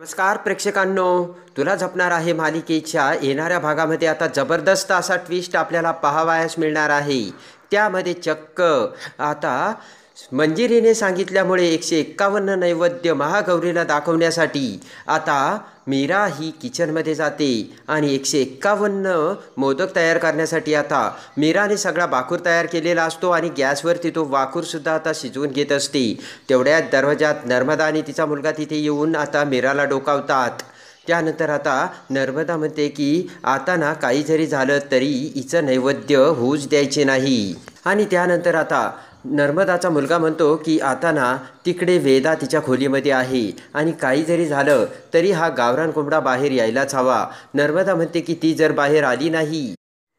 नमस्कार प्रेक्षकांनो, तुला झपणार आहे मालिकेच्या येणाऱ्या भागामध्ये आता जबरदस्त असा ट्विस्ट आपल्याला पाहावयास मिळणार आहे। त्यामध्ये चक्क आता मंजिरीने सांगितल्यामुळे 151 नैवेद्य महागौरीला दाखवण्यासाठी आता मीरा ही किचनमध्ये जाते आणि 151 मोदक तयार करण्यासाठी आता मीराने सगळा बाकूर तयार केलेला असतो आणि गॅसवरती तो बाकूरसुद्धा आता शिजवून घेत असते। तेवढ्यात दरवाजात नर्मदा आणि तिचा मुलगा तिथे येऊन आता मीराला डोकावतात। त्यानंतर आता नर्मदा म्हणते की आता ना काही जरी झालं तरी हिचं नैवेद्य होऊच द्यायचे नाही। आणि त्यानंतर आता नर्मदाचा मुलगा म्हणतो की आता ना तिकडे वेदा तिच्या खोलीमध्ये आहे आणि काही जरी झालं तरी हा गावरान कोंबडा बाहेर यायलाच हवा। नर्मदा म्हणते की ती जर बाहेर आली नाही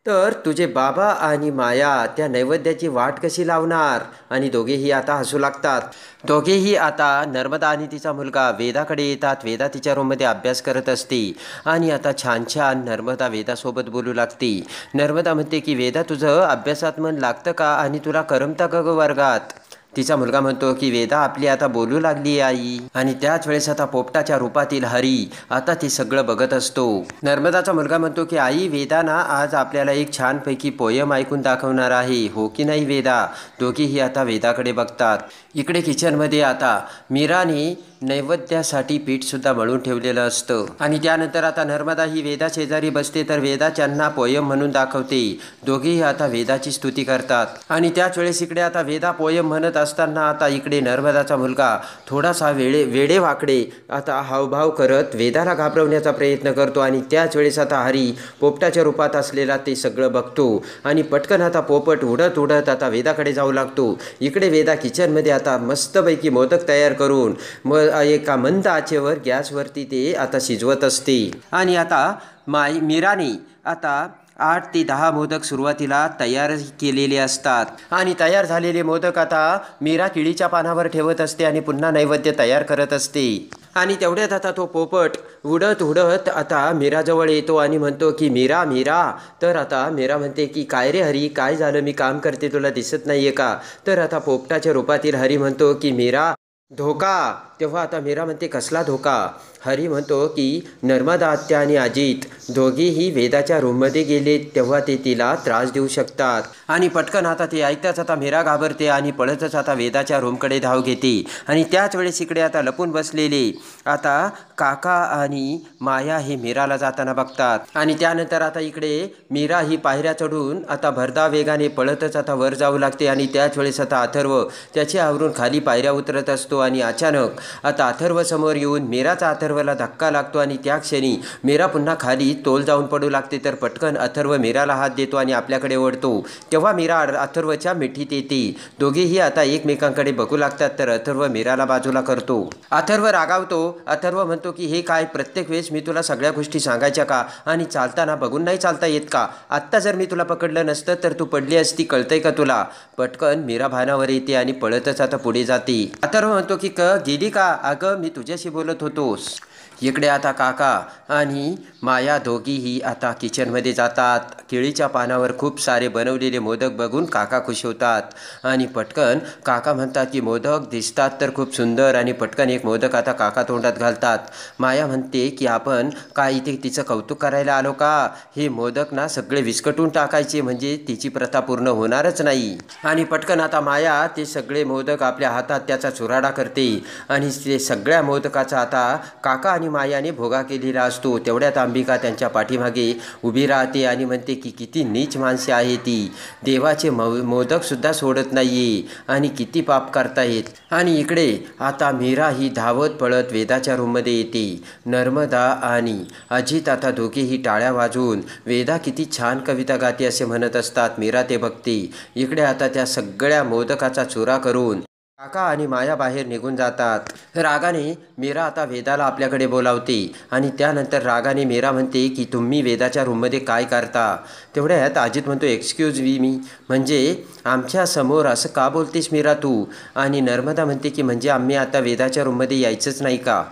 तर तुझे बाबा आणि माया त्या नैवेद्याची वाट कशी लावणार। आणि दोघेही आता हसू लागतात। दोघेही आता नर्मदा आणि तिचा मुलगा वेदाकडे येतात। वेदा तिच्या रूममध्ये अभ्यास करत असते आणि आता छान छान नर्मदा वेदासोबत बोलू लागते। नर्मदा म्हणते की वेदा तुझं अभ्यासात मन लागतं का आणि तुला करमतं का ग वर्गात। तिचा मुलगा म्हणतो की वेदा आपली आता बोलू लागली आई। आणि त्याच वेळेस आता पोपटाच्या रूपातील हरी आता ते सगळं बघत असतो। नर्मदाचा मुलगा म्हणतो की आई वेदा ना आज आपल्याला एक छानपैकी पोयम ऐकून दाखवणार आहे, हो की नाही वेदा। दोघेही आता वेदाकडे बघतात। इकडे किचनमध्ये आता मीराने नैवेद्यासाठी पीठसुद्धा मळून ठेवलेलं असतं आणि त्यानंतर आता नर्मदा ही वेदा शेजारी बसते तर वेदा त्यांना पोयम म्हणून दाखवते। दोघेही आता वेदाची स्तुती करतात आणि त्याच वेळेस इकडे आता वेदा पोयम म्हणत असताना आता इकडे नर्मदाचा मुलगा थोडासा वेडेवाकडे आता हावभाव करत वेदाला घाबरवण्याचा प्रयत्न करतो आणि त्याच वेळेस आता हरी पोपटाच्या रूपात असलेला ते सगळं बघतो आणि पटकन आता पोपट उडत उडत आता वेदाकडे जाऊ लागतो। इकडे वेदा किचनमध्ये आता मस्तपैकी मोदक तयार करून एका मंद आचेवर गॅसवरती ते आता शिजवत असते। आणि आता मीराने आता 8 ते 10 मोदक सुरुवातीला तयार केलेले असतात आणि तयार झालेले मोदक आता मीरा केळीच्या पानावर ठेवत असते आणि पुन्हा नैवेद्य तयार करत असते। आणि तेवढ्यात आता तो पोपट उडत उडत आता मीराजवळ येतो आणि म्हणतो की मीरा मीरा। तर आता मीरा म्हणते की काय रे हरी, काय झालं, मी काम करते तुला दिसत नाहीये का। तर आता पोपटाच्या रूपातील हरी म्हणतो की मीरा धोका। तेव्हा आता मीरा म्हणते कसला धोका। हरी म्हणतो की नर्मदा आत्या आणि अजित दोघेही वेदाच्या रूममध्ये गेले तेव्हा ते तिला त्रास देऊ शकतात। आणि पटकन आता ते ऐकताच आता मीरा घाबरते आणि पळतच आता वेदाच्या रूमकडे धाव घेते। आणि त्याच वेळेस इकडे आता लपून बसलेले आता काका आणि माया हे मीराला जाताना बघतात आणि त्यानंतर आता इकडे मीरा ही पायऱ्या चढून आता भरधाव वेगाने पळतच आता वर जाऊ लागते आणि त्याच वेळेस आता अथर्व त्याचे आवरून खाली पायऱ्या उतरत असतो आणि अचानक आता अथर्व समोर येऊन मीराचा अथर्वला धक्का लागतो आणि त्या क्षणी मीरा पुन्हा खाली तोल जाऊन पडू लागते। तर पटकन अथर्व मीराला हात देतो आणि आपल्याकडे ओढतो तेव्हा मीरा अथर्वच्या मिठीत येते। दोघेही आता एकमेकांकडे बघू लागतात तर अथर्व मीराला बाजूला करतो। अथर्व रागावतो। अथर्व म्हणतो की हे काय, प्रत्येक वेळेस मी तुला सगळ्या गोष्टी सांगायच्या का आणि चालताना बघून नाही चालता येत का। आत्ता जर मी तुला पकडलं नसतं तर तू पडली असती, कळतंय का तुला। पटकन मीरा भानावर येते आणि पळतच आता पुढे जाते। अथर्व म्हणतो की गेली का, अगं मी तुझ्याशी बोलत होतोस। इकडे आता काका आणि माया दोघीही आता किचनमध्ये जातात। केळीच्या पानावर खूप सारे बनवलेले मोदक बघून काका खुश होतात आणि पटकन काका म्हणतात की मोदक दिसतात तर खूप सुंदर आणि पटकन एक मोदक आता काका तोंडात घालतात। माया म्हणते की आपण काय इथे तिचं कौतुक करायला आलो का, हे मोदक ना सगळे विस्कटून टाकायचे म्हणजे तिची प्रथा पूर्ण होणारच नाही। आणि पटकन आता माया ते सगळे मोदक आपल्या हातात त्याचा चुराडा करते आणि ते सगळ्या मोदकाचा आता काका आणि मायाने भोगा केलेला असतो। तेवढ्यात अंबिका त्यांच्या पाठीमागे उभी राहते आणि म्हणते की किती नीच माणसे आहे ती, देवाचे मोदकसुद्धा सोडत नाहीये आणि किती पाप करतायत। आणि इकडे आता मीरा ही धावत पळत वेदाच्या रूममध्ये येते। नर्मदा आणि अजित आता दोघेही टाळ्या वाजवून वेदा किती छान कविता गाते असे म्हणत असतात। मीरा ते बघते। इकडे आता त्या सगळ्या मोदकाचा चुरा करून काका आणि माया बाहेर निघून जातात। रागाने मीरा आता वेदाला आपल्याकडे बोलावते आणि त्यानंतर रागाने मीरा म्हणते की तुम्ही वेदाच्या रूममध्ये काय करता। तेवढ्यात अजित म्हणतो एक्सक्यूज मी, म्हणजे आमच्या समोर असं का बोलतेस मीरा तू। आणि नर्मदा म्हणते की म्हणजे आम्ही आता वेदाच्या रूममध्ये यायचंच नाही का।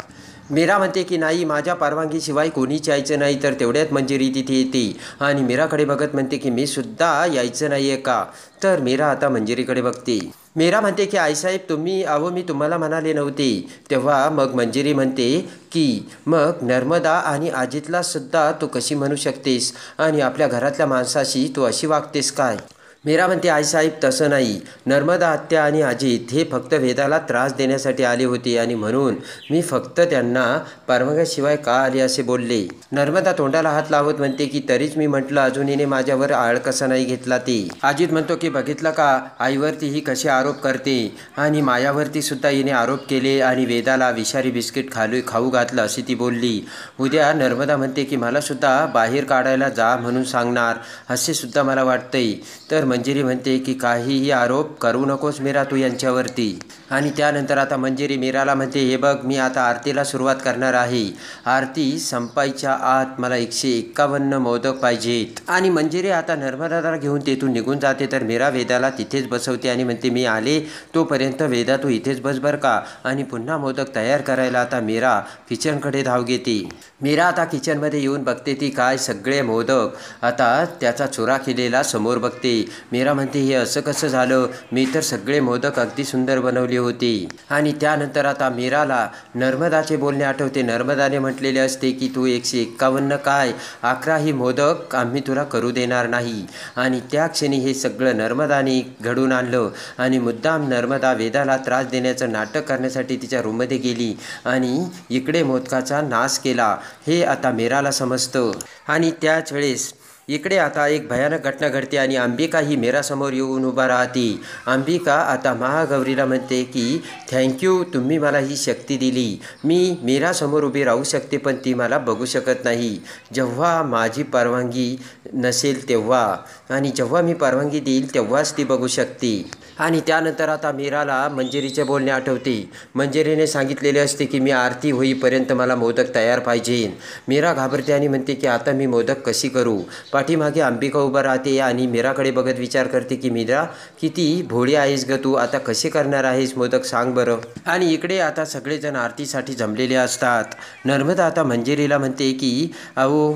मीरा म्हणते की नाही, माझ्या परवानगीशिवाय कोणीच यायचं नाही। तर तेवढ्यात मंजिरी तिथे येते आणि मीराकडे बघत म्हणते की मी सुद्धा यायचं नाही आहे का। तर मीरा आता मंजिरीकडे बघते मीरा म्हणते की आईसाहेब मी तुम्हाला म्हणाले नव्हते. तेव्हा मग मंजिरी म्हणते की मग नर्मदा आणि अजितला सुद्धा तू कशी म्हणू शकतेस आणि आपल्या घरातल्या माणसाशी तू अशी वागतेस काय? मीरा म्हणते आईसाहेब तसं नाही. नर्मदा आत्या आणि अजित हे फक्त वेदाला त्रास देण्यासाठी आले होते आणि म्हणून मी फक्त त्यांना परवानग्याशिवाय का आले असे बोलले. नर्मदा तोंडाला हात लावत म्हणते की तरीच मी म्हटलं अजून हिने माझ्यावर आळ कसा नाही घेतला ते. अजित म्हणतो की बघितलं का आईवरती ही कशी आरोप करते आणि मायावरती सुद्धा हिने आरोप केले आणि वेदाला विषारी बिस्किट खाऊ घातलं अशी ती बोलली. उद्या नर्मदा म्हणते की मला सुद्धा बाहेर काढायला जा म्हणून सांगणार असे सुद्धा मला वाटतंय. तर मंजिरी म्हणते की काहीही आरोप करू नकोस मीरा तू यांच्यावरती. आणि त्यानंतर आता मंजिरी मीराला म्हणते हे बघ मी आता आरतीला सुरुवात करणार आहे. आरती संपायच्या आत मला 151 मोदक पाहिजेत. आणि मंजिरी आता नर्मदाला घेऊन तेथून निघून जाते. तर मीरा वेदाला तिथेच बसवते आणि म्हणते मी आले तोपर्यंत वेदा तू इथेच बस बर का. आणि पुन्हा मोदक तयार करायला आता मीरा किचनकडे धाव घेते. मीरा आता किचनमध्ये येऊन बघते ती काय सगळे मोदक आता त्याचा चुरा केलेला समोर बघते. मीरा म्हणते हे असं कसं झालं, मी तर सगळे मोदक अगदी सुंदर बनवले होते. आणि त्यानंतर आता मीराला नर्मदाचे बोलणे आठवते. नर्मदाने म्हटलेले असते की तू 151 काय 11 ही मोदक आम्ही तुला करू देणार नाही. आणि त्या क्षणी हे सगळं नर्मदाने घडून आणलं आणि मुद्दाम नर्मदा वेदाला त्रास देण्याचं नाटक करण्यासाठी तिच्या रूममध्ये गेली आणि इकडे मोदकाचा नाश केला हे आता मीराला समजतं. आणि त्याच वेळेस इकडे आता एक भयानक घटना घडते आणि अंबिका ही मीरासमोर येऊन उभा राहते. अंबिका आता महागौरीला म्हणते की थँक्यू तुम्ही मला ही शक्ती दिली. मी मीरासमोर उभी राहू शकते पण ती मला बघू शकत नाही. जेव्हा माझी परवानगी नसेल तेव्हा आणि जेव्हा मी परवानगी देईल तेव्हाच ती बघू शकते. आणि त्यानंतर आता मीराला मंजिरीचे बोलणे आठवते. मंजिरीने सांगितलेले असते की मी आरती होईपर्यंत मला मोदक तयार पाहिजे. मीरा घाबरते आणि म्हणते की आता मी मोदक कशी करू. पाठीमागे अंबिका उभा राहते आणि मीराकडे बघत विचार करते की मीरा किती भोळी आहेस ग तू, आता कसे करणार आहेस मोदक सांग बरं. आणि इकडे आता सगळेजण आरतीसाठी जमलेले असतात. नर्मदा आता मंजिरीला म्हणते की अहो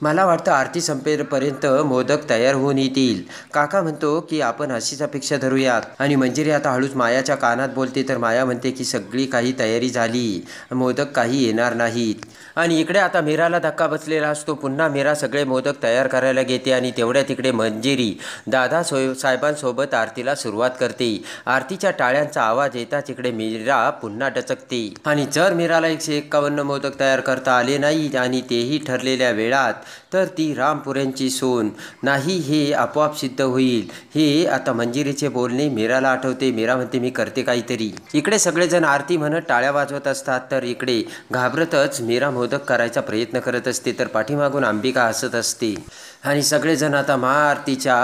मला वाटतं आरती संपेपर्यंत मोदक तयार होऊन येतील. काका म्हणतो की आपण अशीच अपेक्षा धरूयात. आणि मंजिरी आता हळूच मायाच्या कानात बोलते. तर माया म्हणते की सगळी काही तयारी झाली, मोदक काही येणार नाहीत. आणि इकडे आता मीराला धक्का बसलेला असतो. पुन्हा मीरा सगळे मोदक तयार करायला घेते आणि तेवढ्या तिकडे मंजिरी साहेबांसोबत आरतीला सुरुवात करते. आरतीच्या टाळ्यांचा आवाज येताच इकडे मीरा पुन्हा डचकते. आणि जर मीराला 151 मोदक तयार करता आले नाही आणि तेही ठरलेल्या वेळात तर ती रामपुऱ्यांची सून नाही हे आपोआप सिद्ध होईल. हे आता मंजिरीचे बोलणे मीराला आठवते. मीरा म्हणते मी करते काहीतरी. इकडे सगळेजण आरती म्हणत टाळ्या वाजवत असतात. तर इकडे घाबरतच मीरा मोदक करायचा प्रयत्न करत असते. तर पाठीमागून अंबिका हसत असते. आणि सगळेजण आता महाआरतीच्या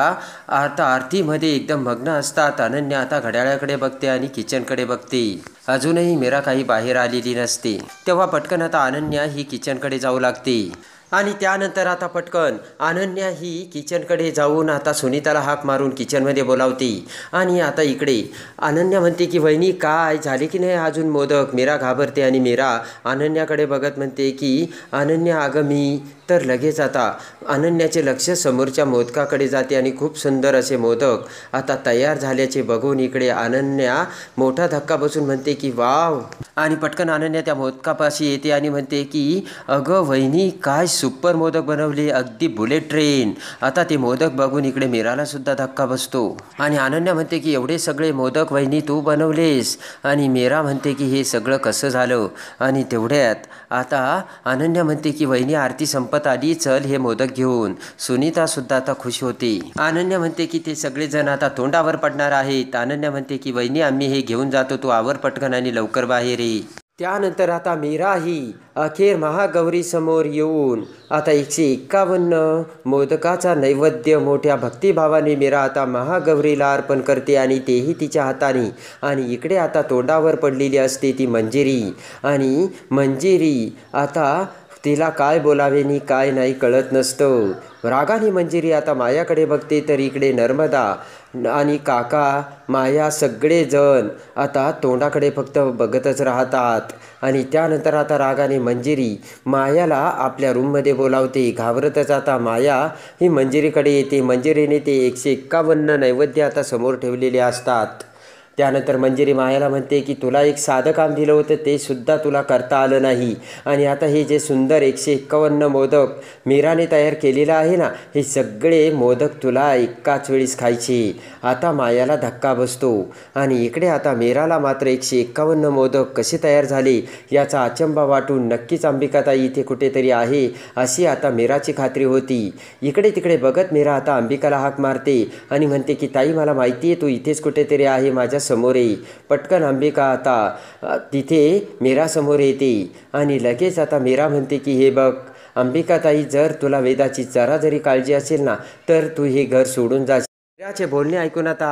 आरतीमध्ये एकदम मग्न असतात. अनन्या आता घड्याळाकडे बघते आणि किचनकडे बघते. अजूनही मीरा काही बाहेर आलेली नसते. तेव्हा पटकन आता अनन्या ही किचनकडे जाऊ लागते. आणि त्यानंतर आता पटकन अनन्या ही किचनकडे जाऊन आता सुनीताला हाक मारून किचनमध्ये बोलावते. आणि आता इकडे अनन्या म्हणते की वहिनी काय झाले की नाही अजून मोदक. मीरा घाबरते आणि मीरा अनन्याकडे बघत म्हणते की अनन्या अगं मी तर लगेच आता अनन्याचे लक्ष समोरच्या मोदकाकडे जाते आणि खूप सुंदर असे मोदक आता तयार झाल्याचे बघून इकडे अनन्या मोठा धक्का बसून म्हणते की वाव. आणि पटकन अनन्या त्या मोदकापाशी येते आणि म्हणते की अगं वहिनी काय सुपर मोदक बनवले, अगदी बुलेट ट्रेन. आता ते मोदक बघून इकडे मीराला सुद्धा धक्का बसतो. आणि अनन्या म्हणते की एवढे सगळे मोदक वहिनी तू बनवलेस. आणि मीरा म्हणते की हे सगळं कसं झालं. आणि तेवढ्यात आता अनन्या म्हणते की वहिनी आरती संपत आली, चल हे मोदक घेऊन. सुनीता सुद्धा आता खुश होते. अनन्या म्हणते की ते सगळेजण आता तोंडावर पडणार आहेत. अनन्या म्हणते की वहिनी आम्ही हे घेऊन जातो, तू आवर पटकन आणि लवकर बाहेर ये. त्यानंतर आता मीरा ही अखेर महागौरी समोर येऊन आता 151 मोदकाचा नैवेद्य मोठ्या भक्तिभावाने मीरा आता महागौरीला अर्पण करते आणि तेही तिच्या हाताने. आणि इकडे आता तोंडावर पडलेली असते ती मंजिरी. आणि मंजिरी आता तिला काय बोलावे नि काय नाही कळत नसतं. रागाने मंजिरी आता मायाकडे बघते. तर इकडे नर्मदा आणि काका माया सगळेजण आता तोंडाकडे फक्त बघतच राहतात. आणि त्यानंतर आता रागाने मंजिरी मायाला आपल्या रूममध्ये बोलावते. घाबरतच आता माया ही मंजिरीकडे येते. मंजिरीने ते 151 नैवेद्य आता समोर ठेवलेले असतात. त्यानंतर मंजिरी मायाला म्हणते की तुला एक साधं काम दिलं होतं ते सुद्धा तुला करता आलं नाही आणि आता हे जे सुंदर 151 मोदक मीराने तयार केलेलं आहे ना, हे सगळे मोदक तुला एकाच वेळेस खायचे. आता मायाला धक्का बसतो आणि इकडे आता मीराला मात्र 151 मोदक कसे तयार झाले याचा अचंबा वाटून नक्कीच अंबिकाताई इथे कुठेतरी आहे अशी आता मीराची खात्री होती. इकडे तिकडे बघत मीरा आता अंबिकाला हाक मारते आणि म्हणते की ताई मला माहिती आहे तू इथेच कुठेतरी आहे, माझ्या समोर ये. पटकन अंबिका आता तिथे मीरासमोर येते आणि लगेच आता मीरा म्हणते की हे बघ अंबिकाताई, जर तुला वेदाची जरा जरी काळजी असेल ना तर तू हे घर सोडून जा. मीराचे बोलणे ऐकून आता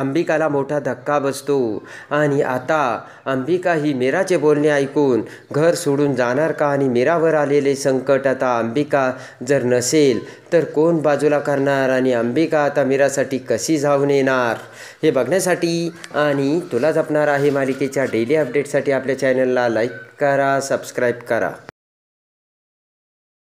अंबिकाला मोठा धक्का बसतो आणि आता अंबिका ही मीराचे बोलणे ऐकून घर सोडून जाणार का आणि मीरावर आलेले संकट आता अंबिका जर नसेल तर कोण बाजूला करणार आणि अंबिका आता मीरासाठी कशी जाऊन येणार हे बघण्यासाठी आणि तुला जपणार आहे मालिकेच्या डेली अपडेटसाठी आपल्या चॅनलला लाईक करा, सबस्क्राईब करा.